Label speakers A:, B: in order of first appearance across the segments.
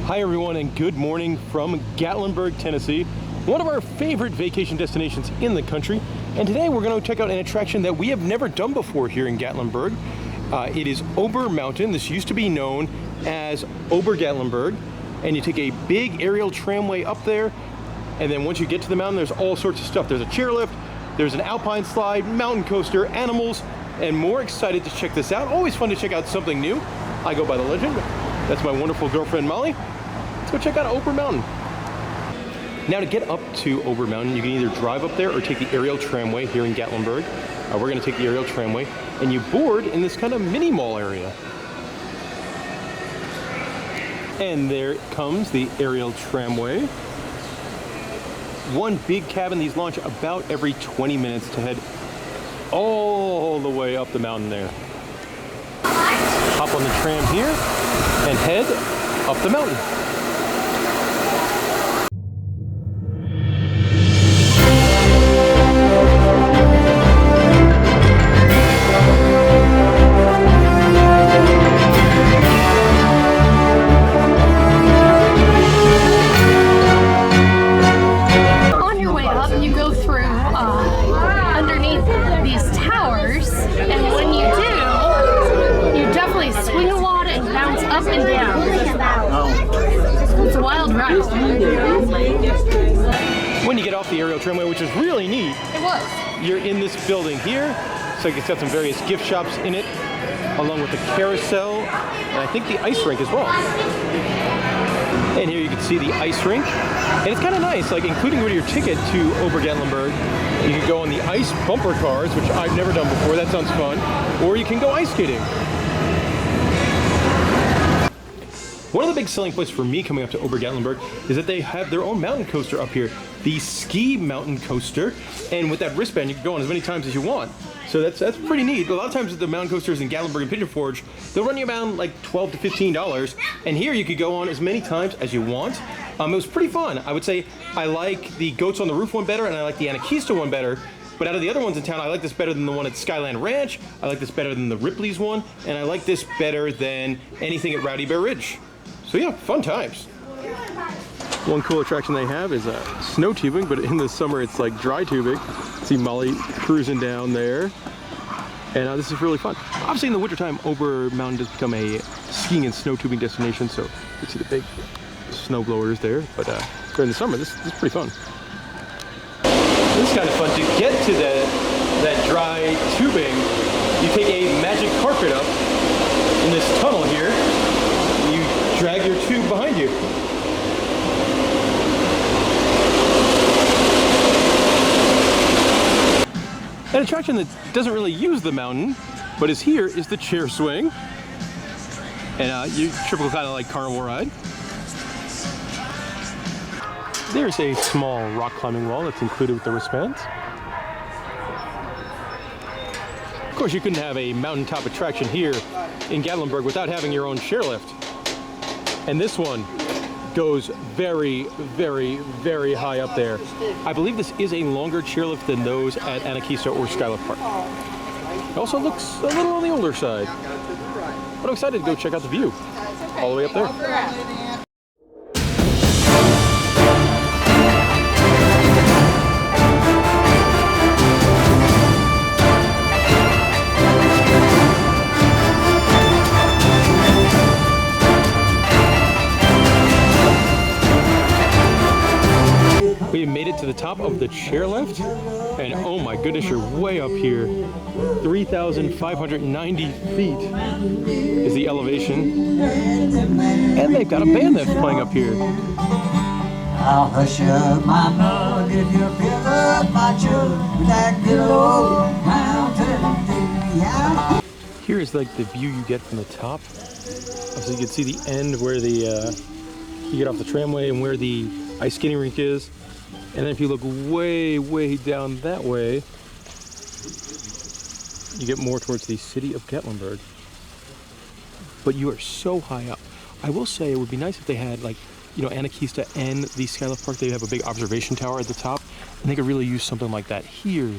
A: Hi everyone, and good morning from Gatlinburg, Tennessee, one of our favorite vacation destinations in the country. And today we're going to check out an attraction that we have never done before here in Gatlinburg. It is Ober Mountain. This used to be known as Ober Gatlinburg, and you take a big aerial tramway up there, and then once you get to the mountain, there's all sorts of stuff. There's a chairlift, there's an Alpine Slide, mountain coaster, animals, and more. Excited to check this out. Always fun to check out something new. I go by the legend. That's my wonderful girlfriend Molly. Let's go check out Ober Mountain. Now, to get up to Ober Mountain, you can either drive up there or take the aerial tramway here in Gatlinburg. We're going to take the aerial tramway, and you board in this kind of mini mall area. And there comes the aerial tramway. One big cabin. These launch about every 20 minutes to head all the way up the mountain there. Hop on the tram here and head up the mountain. When you get off the aerial tramway, which is really neat, you're in this building here. So it's got some various gift shops in it, along with the carousel, and I think the ice rink as well. And here you can see the ice rink, and it's kind of nice, like including with your ticket to Ober Gatlinburg, you can go on the ice bumper cars, which I've never done before. That sounds fun. Or you can go ice skating. One of the big selling points for me coming up to Ober Gatlinburg is that they have their own mountain coaster up here, the ski mountain coaster, and with that wristband you can go on as many times as you want. So that's pretty neat. A lot of times with the mountain coasters in Gatlinburg and Pigeon Forge, they'll run you around like $12 to $15, and here you could go on as many times as you want. It was pretty fun. I would say I like the Goats on the Roof one better, and I like the Anarchista one better. But out of the other ones in town, I like this better than the one at Skyland Ranch, I like this better than the Ripley's one, and I like this better than anything at Rowdy Bear Ridge. So yeah, fun times. One cool attraction they have is snow tubing, but in the summer it's like dry tubing. See Molly cruising down there. And this is really fun. Obviously in the wintertime, Ober Mountain does become a skiing and snow tubing destination, so you see the big snow blowers there. But during the summer, this is pretty fun. This is kind of fun. To get to that dry tubing, you take a magic carpet up in this tunnel here. You drag your tube behind you. An attraction that doesn't really use the mountain, but is here, is the chair swing. And you triple kind of like carnival ride. There's a small rock climbing wall that's included with the wristbands. Of course, you couldn't have a mountaintop attraction here in Gatlinburg without having your own chairlift. And this one goes very, very, very high up there. I believe this is a longer chairlift than those at Anarchista or Skylift Park. It also looks a little on the older side. But I'm excited to go check out the view all the way up there. We made it to the top of the chairlift, and oh my goodness, you're way up here. 3,590 feet is the elevation, and they've got a band that's playing up here. I'll hush up my mug if you fill up my jug with that good old mountain dew. Here is like the view you get from the top. So you can see the end where you get off the tramway and where the ice skating rink is. And then if you look way, way down that way, you get more towards the city of Gatlinburg. But you are so high up. I will say it would be nice if they had, like, you know, Anarchista and the Skylift Park, they have a big observation tower at the top, and they could really use something like that here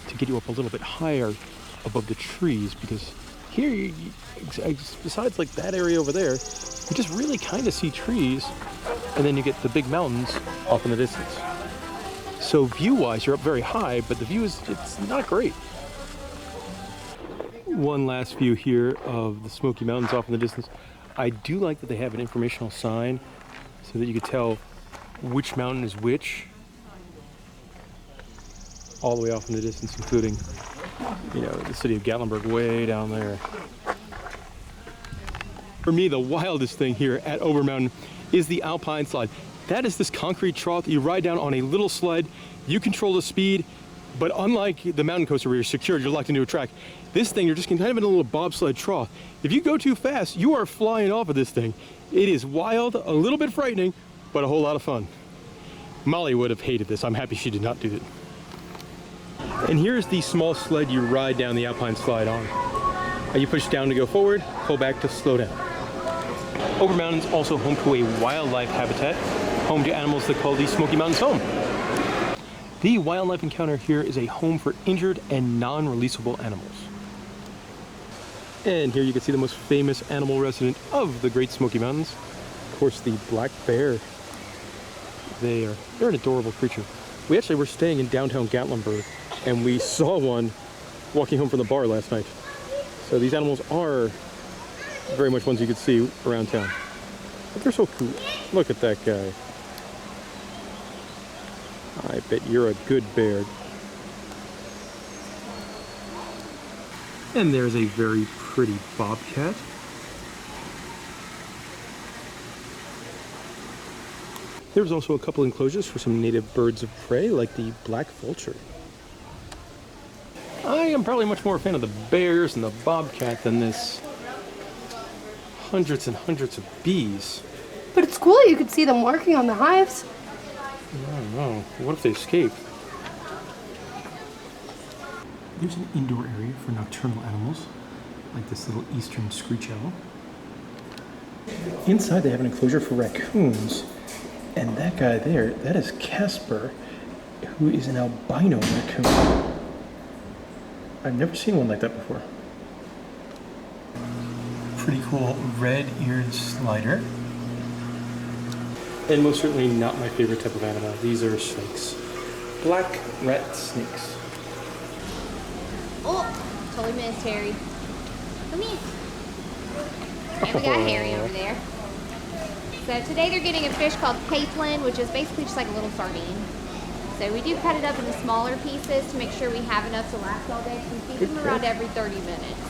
A: to get you up a little bit higher above the trees, because here, besides like that area over there, you just really kind of see trees, and then you get the big mountains off in the distance. So view-wise, you're up very high, but the view it's not great. One last view here of the Smoky Mountains off in the distance. I do like that they have an informational sign so that you can tell which mountain is which, all the way off in the distance, including, you know, the city of Gatlinburg way down there. For me, the wildest thing here at Ober Mountain is the Alpine Slide. That is this concrete trough you ride down on a little sled. You control the speed, but unlike the mountain coaster where you're secured, you're locked into a track, this thing, you're just kind of in a little bobsled trough. If you go too fast, you are flying off of this thing. It is wild, a little bit frightening, but a whole lot of fun. Molly would have hated this. I'm happy she did not do it. And here's the small sled you ride down the Alpine Slide on. You push down to go forward, pull back to slow down. Ober Mountain is also home to a wildlife habitat, home to animals that call the Smoky Mountains home. The wildlife encounter here is a home for injured and non-releasable animals. And here you can see the most famous animal resident of the Great Smoky Mountains, of course, the black bear. They're an adorable creature. We actually were staying in downtown Gatlinburg, and we saw one walking home from the bar last night. So these animals are very much ones you could see around town. But they're so cool. Look at that guy. I bet you're a good bear. And there's a very pretty bobcat. There's also a couple enclosures for some native birds of prey, like the black vulture. I am probably much more a fan of the bears and the bobcat than this hundreds and hundreds of bees.
B: But it's cool, you could see them working on the hives.
A: I don't know. What if they escape? There's an indoor area for nocturnal animals, like this little eastern screech owl. Inside they have an enclosure for raccoons. And that guy there, that is Casper, who is an albino raccoon. I've never seen one like that before. Pretty cool red-eared slider. And most certainly not my favorite type of animal. These are snakes. Black rat snakes.
C: Oh, totally missed Harry. Come here. And we got Harry over there. So today they're getting a fish called capelin, which is basically just like a little sardine. So we do cut it up into smaller pieces to make sure we have enough to last all day. We feed them around every 30 minutes.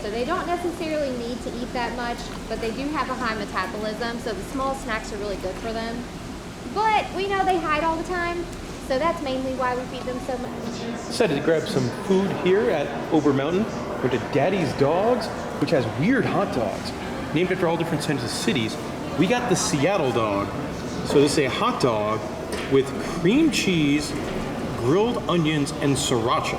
C: So they don't necessarily need to eat that much, but they do have a high metabolism, so the small snacks are really good for them. But we know they hide all the time, so that's mainly why we feed them so much.
A: Decided to grab some food here at Ober Mountain. Went to Daddy's Dogs, which has weird hot dogs, named after all different kinds of cities. We got the Seattle dog. So this is a hot dog with cream cheese, grilled onions, and sriracha.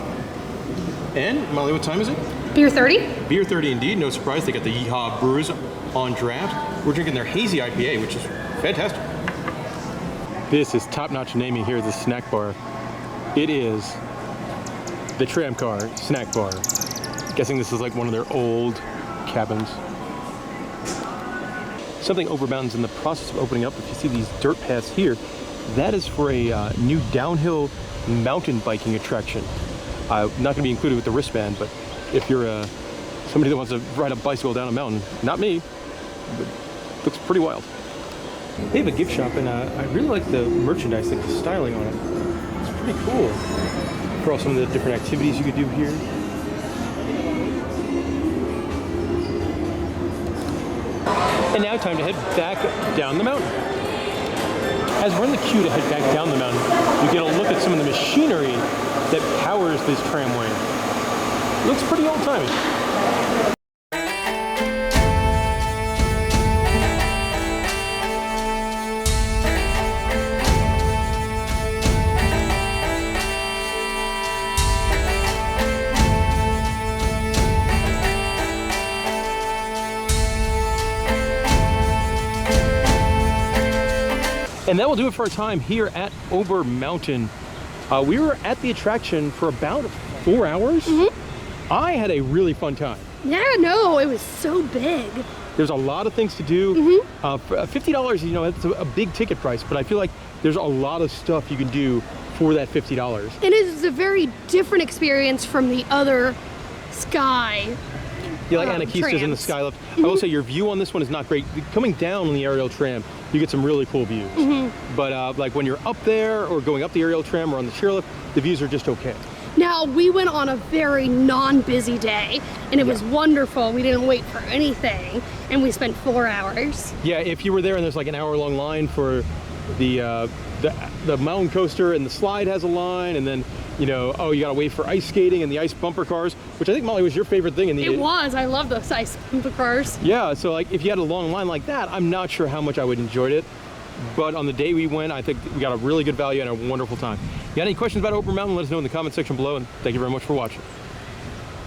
A: And, Molly, what time is it?
B: Beer 30?
A: Beer 30 indeed. No surprise, they got the Yeehaw Brewers on draft. We're drinking their hazy IPA, which is fantastic. This is top-notch naming here at the snack bar. It is the Tram Car Snack Bar. Guessing this is like one of their old cabins. Something Ober Mountain's in the process of opening up. If you see these dirt paths here, that is for a new downhill mountain biking attraction. Not going to be included with the wristband, but if you're somebody that wants to ride a bicycle down a mountain, not me, but looks pretty wild. They have a gift shop, and I really like the merchandise, like the styling on it. It's pretty cool for all some of the different activities you could do here. And now time to head back down the mountain. As we're in the queue to head back down the mountain, you get a look at some of the machinery that powers this tramway. Looks pretty old-timey. And that will do it for our time here at Ober Mountain. We were at the attraction for about 4 hours. I had a really fun time.
B: Yeah, no, it was so big.
A: There's a lot of things to do. For $50, you know, it's a big ticket price, but I feel like there's a lot of stuff you can do for that $50.
B: And it is a very different experience from the other sky.
A: Yeah, like Anakista's in the Skylift. I will say your view on this one is not great. Coming down on the aerial tram, you get some really cool views. But like when you're up there or going up the aerial tram or on the chairlift, the views are just okay.
B: Now, we went on a very non-busy day, and it was wonderful. We didn't wait for anything, and we spent 4 hours.
A: Yeah, if you were there and there's like an hour-long line for the mountain coaster, and the slide has a line, and then, you know, oh, you gotta wait for ice skating and the ice bumper cars, which I think, Molly, was your favorite thing in the...
B: It was. I love those ice bumper cars.
A: Yeah, so like if you had a long line like that, I'm not sure how much I would enjoy it. But on the day we went, I think we got a really good value and a wonderful time. If you got any questions about Ober Mountain, let us know in the comment section below, and thank you very much for watching.